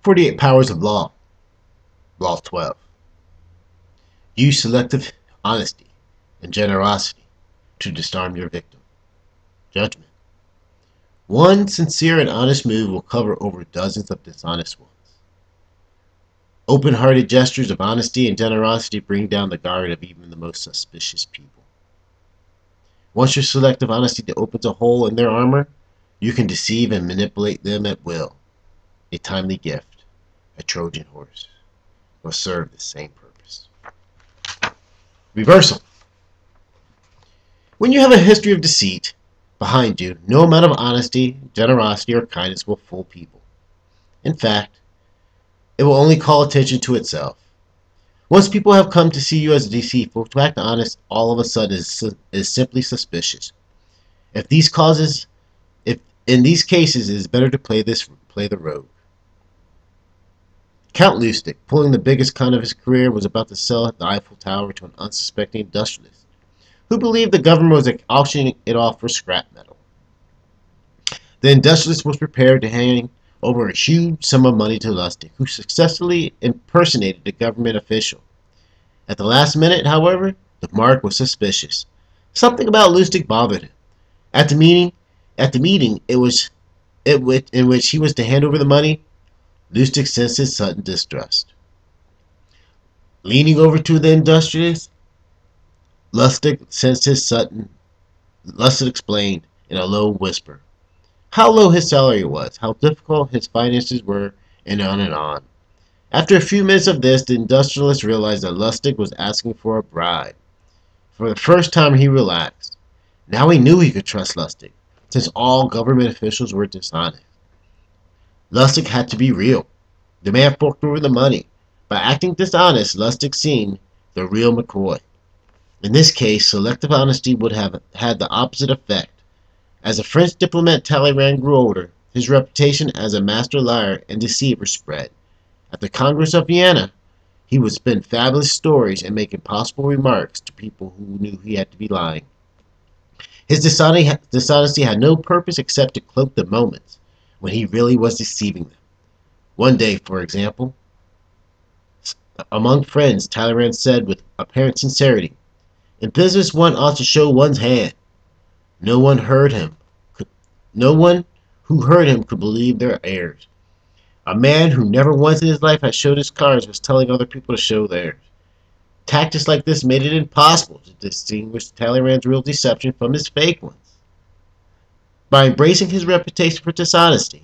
48 Powers of Law. Law 12. Use selective honesty and generosity to disarm your victim. Judgment. One sincere and honest move will cover over dozens of dishonest ones. Open-hearted gestures of honesty and generosity bring down the guard of even the most suspicious people. Once your selective honesty opens a hole in their armor, you can deceive and manipulate them at will. A timely gift, a Trojan horse, will serve the same purpose. Reversal. When you have a history of deceit behind you, no amount of honesty, generosity, or kindness will fool people. In fact, it will only call attention to itself. Once people have come to see you as deceitful, to act honest all of a sudden is simply suspicious. In these cases, it is better to play the rogue. Count Lustig, pulling the biggest con of his career, was about to sell the Eiffel Tower to an unsuspecting industrialist who believed the government was auctioning it off for scrap metal. The industrialist was prepared to hand over a huge sum of money to Lustig, who successfully impersonated a government official. At the last minute, however, the mark was suspicious. Something about Lustig bothered him. At the meeting in which he was to hand over the money, Lustig sensed his sudden distrust. Leaning over to the industrialist, Lustig explained in a low whisper how low his salary was, how difficult his finances were, and on and on. After a few minutes of this, the industrialist realized that Lustig was asking for a bribe. For the first time, he relaxed. Now he knew he could trust Lustig, since all government officials were dishonest. Lustig had to be real. The man forked over the money. By acting dishonest, Lustig seemed the real McCoy. In this case, selective honesty would have had the opposite effect. As the French diplomat Talleyrand grew older, his reputation as a master liar and deceiver spread. At the Congress of Vienna, he would spin fabulous stories and make impossible remarks to people who knew he had to be lying. His dishonesty had no purpose except to cloak the moments when he really was deceiving them. One day, for example, among friends, Talleyrand said with apparent sincerity, "In business one ought to show one's hand." No one who heard him could believe their ears. A man who never once in his life had showed his cards was telling other people to show theirs. Tactics like this made it impossible to distinguish Talleyrand's real deception from his fake ones. By embracing his reputation for dishonesty,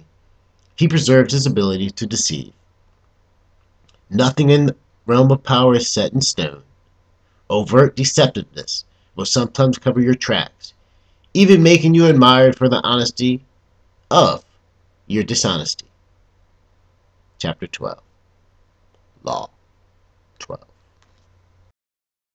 he preserved his ability to deceive. Nothing in the realm of power is set in stone. Overt deceptiveness will sometimes cover your tracks, even making you admired for the honesty of your dishonesty. Chapter 12. Law.